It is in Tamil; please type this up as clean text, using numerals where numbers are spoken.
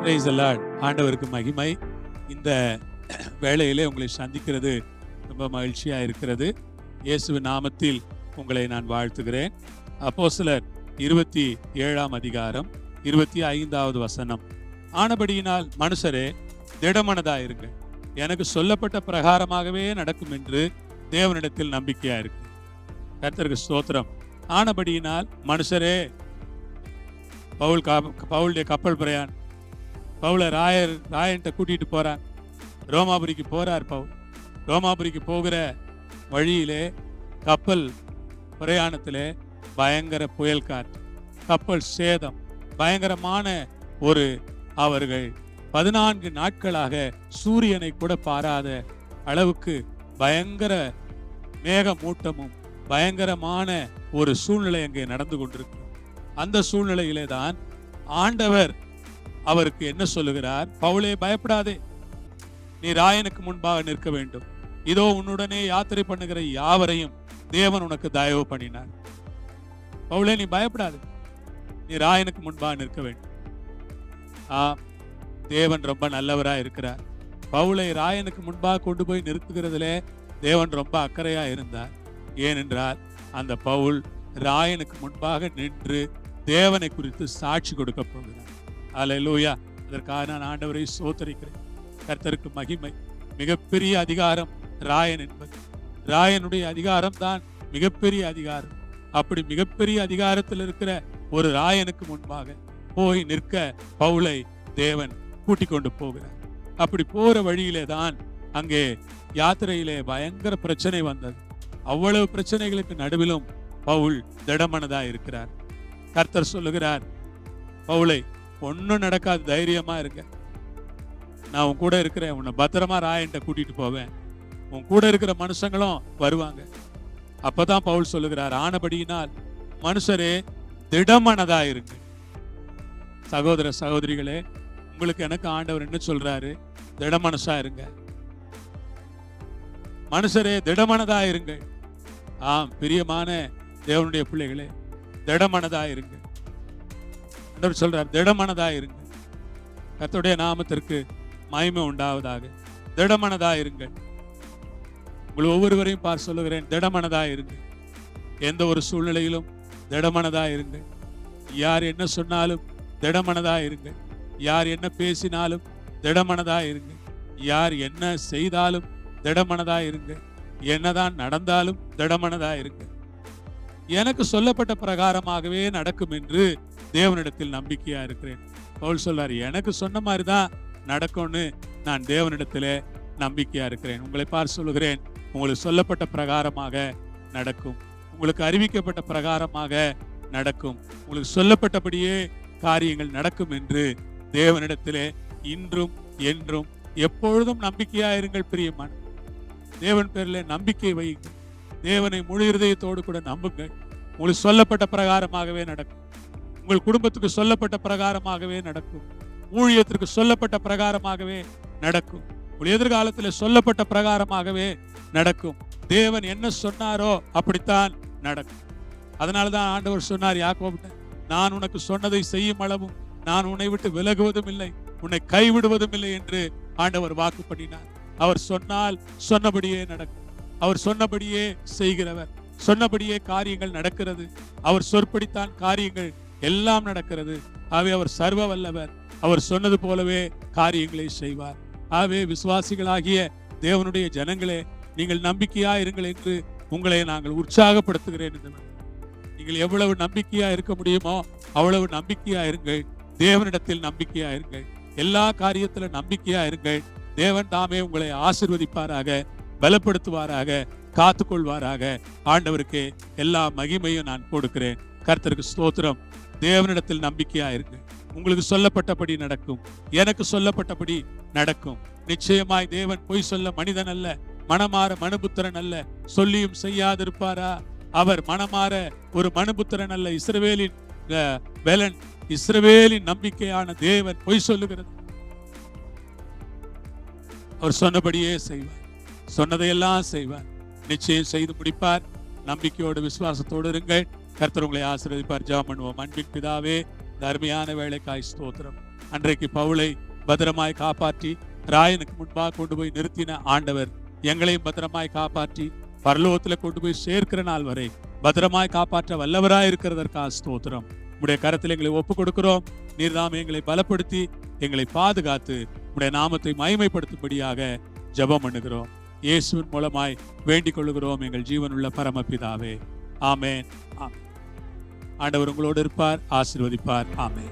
Praise the Lord. ஆண்டவருக்கு மகிமை. இந்த வேளையிலே உங்களை சந்திக்கிறது ரொம்ப மகிழ்ச்சியா இருக்கிறது. இயேசுவின் நாமத்தில் உங்களை நான் வாழ்த்துகிறேன். அப்போஸ்தலர் 27ஆம் அதிகாரம் 25வது வசனம். ஆனபடியினால் மனுஷரே திடமனதாயிருங்கள், எனக்கு சொல்லப்பட்ட பிரகாரமாகவே நடக்கும் என்று தேவனிடத்தில் நம்பிக்கையா இருக்கு. கர்த்தருக்கு ஸ்தோத்திரம். ஆனபடியினால் மனுஷரே, பவுலுடைய கப்பல் பிரயாணம், பவுலை ராயன்ட்ட கூட்டிட்டு போறார். ரோமாபுரிக்கு போறார் பவுல். ரோமாபுரிக்கு போகிற வழியிலே கப்பல் பிரயாணத்திலே பயங்கர புயல் காற்று, கப்பல் சேதம், பயங்கரமான அவர்கள் 14 நாட்களாக சூரியனை கூட பாராத அளவுக்கு பயங்கர மேகமூட்டமும் பயங்கரமான ஒரு சூழ்நிலை அங்கே நடந்து கொண்டிருக்கு. அந்த சூழ்நிலையிலே தான் ஆண்டவர் அவருக்கு என்ன சொல்லுகிறார்? பவுலே, பயப்படாதே, நீ ராயனுக்கு முன்பாக நிற்க வேண்டும். இதோ உன்னுடனே யாத்திரை பண்ணுகிற யாவரையும் தேவன் உனக்கு தயவு பண்ணினார். பவுலே, நீ பயப்படாதே, நீ ராயனுக்கு முன்பாக நிற்க வேண்டும். தேவன் ரொம்ப நல்லவரா இருக்கிறார். பவுலை ராயனுக்கு முன்பாக கொண்டு போய் நிறுத்துகிறதுல தேவன் ரொம்ப அக்கறையா இருந்தார். ஏனென்றால் அந்த பவுல் ராயனுக்கு முன்பாக நின்று தேவனை குறித்து சாட்சி கொடுக்க போகிறார். அல்லேலூயா. அதற்காக நான் ஆண்டவரை ஸ்தோத்திரிக்கிறேன். கர்த்தருக்கு மகிமை. மிகப்பெரிய அதிகாரம் ராயன் என்பது. ராயனுடைய அதிகாரம் தான் மிகப்பெரிய அதிகாரம். அப்படி மிகப்பெரிய அதிகாரத்தில் இருக்கிற ஒரு ராயனுக்கு முன்பாக போய் நிற்க பவுலை தேவன் கூட்டிக் கொண்டு போகிறார். அப்படி போற வழியிலே தான் அங்கே யாத்திரையிலே பயங்கர பிரச்சனை வந்தது. அவ்வளவு பிரச்சனைகளுக்கு நடுவிலும் பவுல் திடமனதா இருக்கிறார். கர்த்தர் சொல்லுகிறார், பவுலை, ஒன்னும் நடக்காது, தைரியமா இருங்க, நான் உன் கூட இருக்கிறேன், உன்னை பத்திரமா ராயன்ட்ட கூட்டிட்டு போவேன், உன் கூட இருக்கிற மனுஷங்களும் வருவாங்க. அப்பதான் பவுல் சொல்லுகிறார், ஆனபடியினால் மனுஷரே திடமனதா இருங்க. சகோதர சகோதரிகளே, உங்களுக்கு எனக்கு ஆண்டவர் என்ன சொல்றாரு? திடமனசா இருங்க. மனுஷரே திடமனதா இருங்க. ஆம், பிரியமான தேவனுடைய பிள்ளைகளே, திடமனதா இருங்க. ஆண்டவர் சொல்றார், திடமனதா இருங்க. கர்த்தருடைய நாமத்திற்கு மகிமை உண்டாவதாக. திடமனதா இருங்க. உங்கள் ஒவ்வொருவரையும் பார்த்து சொல்லுகிறேன், திடமனதா இருங்க. எந்த ஒரு சூழ்நிலையிலும் திடமனதா இருங்க. யார் என்ன சொன்னாலும் திடமனதா இருங்க. யார் என்ன பேசினாலும் திடமனதா இருங்க. யார் என்ன செய்தாலும் திடமனதா இருங்க. என்னதான் நடந்தாலும் திடமனதா இருங்க. எனக்கு சொல்லப்பட்ட பிரகாரமாகவே நடக்கும் என்று தேவனிடத்தில் நம்பிக்கையா இருக்கிறேன். பவுல் சொல்றாரு, எனக்கு சொன்ன மாதிரிதான் நடக்கும்னு நான் தேவனிடத்திலே நம்பிக்கையா இருக்கிறேன். உங்களை பார்த்து சொல்லுகிறேன், உங்களுக்கு சொல்லப்பட்ட பிரகாரமாக நடக்கும். உங்களுக்கு அறிவிக்கப்பட்ட பிரகாரமாக நடக்கும். உங்களுக்கு சொல்லப்பட்டபடியே காரியங்கள் நடக்கும் என்று தேவனிடத்திலே இன்றும் என்றும் எப்பொழுதும் நம்பிக்கையா இருங்கள். பிரியமான தேவன் பேரிலே நம்பிக்கை வையுங்கள். தேவனை முழு இருதயத்தோடு கூட நம்புங்கள். உங்களுக்கு சொல்லப்பட்ட பிரகாரமாகவே நடக்கும். உங்கள் குடும்பத்துக்கு சொல்லப்பட்ட பிரகாரமாகவே நடக்கும். ஊழியத்திற்கு சொல்லப்பட்ட பிரகாரமாகவே நடக்கும். உங்கள் எதிர்காலத்தில் சொல்லப்பட்ட பிரகாரமாகவே நடக்கும். தேவன் என்ன சொன்னாரோ அப்படித்தான் நடக்கும். அதனாலதான் ஆண்டவர் சொன்னார் யாக்கோபிட்ட, நான் உனக்கு சொன்னதை செய்யும் அளவும் நான் உன்னை விட்டு விலகுவதும் இல்லை, உன்னை கைவிடுவதும் இல்லை என்று ஆண்டவர் வாக்கு பண்ணினார். அவர் சொன்னால் சொன்னபடியே நடக்கும். அவர் சொன்னபடியே செய்கிறவர். சொன்னபடியே காரியங்கள் நடக்கிறது. அவர் சொற்படித்தான் காரியங்கள் எல்லாம் நடக்கிறது. ஆகவே அவர் சர்வ வல்லவர். அவர் சொன்னது போலவே காரியங்களை செய்வார். ஆகவே விசுவாசிகளாகிய தேவனுடைய ஜனங்களே, நீங்கள் நம்பிக்கையா இருங்கள் என்று உங்களை நாங்கள் உற்சாகப்படுத்துகிறேன். நீங்கள் எவ்வளவு நம்பிக்கையா இருக்க முடியுமோ அவ்வளவு நம்பிக்கையா இருங்கள். தேவனிடத்தில் நம்பிக்கையா இருங்கள். எல்லா காரியத்திலும் நம்பிக்கையா இருங்கள். தேவன் தாமே உங்களை ஆசீர்வதிப்பாராக, பலப்படுத்துவாராக, காத்துக்கொள்வாராக. ஆண்டவருக்கு எல்லா மகிமையும் நான் கொடுக்கிறேன். கர்த்தருக்கு ஸ்தோத்திரம். தேவனிடத்தில் நம்பிக்கையா இருங்கள். உங்களுக்கு சொல்லப்பட்டபடி நடக்கும். எனக்கு சொல்லப்பட்டபடி நடக்கும். நிச்சயமாய் தேவன் பொய் சொல்ல மனிதன் அல்ல, மனமாற மனுபுத்திரன் அல்ல. சொல்லியும் செய்யாதிருப்பாரா? அவர் மனமாற ஒரு மனுபுத்திரன் அல்ல. இஸ்ரவேலின் வேலன், இஸ்ரவேலின் நம்பிக்கையான தேவன் பொய் சொல்லுகிறது. அவர் சொன்னபடியே செய்வார். சொன்னதையெல்லாம் செய்வார். நிச்சயம் செய்து முடிப்பார். நம்பிக்கையோடு விசுவாசத்தோடு இருங்கள். கர்த்தர் உங்களை ஆசீர்வதிப்பார். ஜெபம் பண்ணுவோம். அன்பின் பிதாவே, இந்த அருமையான வேளைக்காய் ஸ்தோத்திரம். அன்றைக்கு பவுலை பத்திரமாய் காப்பாற்றி ராயனுக்கு முன்பாக கொண்டு போய் நிறுத்தின ஆண்டவர் எங்களையும் பத்திரமாய் காப்பாற்றி பரலோகத்துல கொண்டு போய் சேர்க்கிற நாள் வரை பத்திரமாய் காப்பாற்ற வல்லவராய் இருக்கிறதற்காக ஸ்தோத்திரம். உடைய கரத்தில் எங்களை ஒப்பு கொடுக்கிறோம். நீர் தாம் எங்களை பலப்படுத்தி எங்களை பாதுகாத்து உடைய நாமத்தை மகிமைப்படுத்தும்படியாக ஜெபம் பண்ணுகிறோம். இயேசுவின் மூலமாய் வேண்டிக் கொள்ளுகிறோம் எங்கள் ஜீவனுள்ள பரமபிதாவே. ஆமென். ஆண்டவர் உங்களோடு இருப்பார், ஆசீர்வதிப்பார். ஆமென்.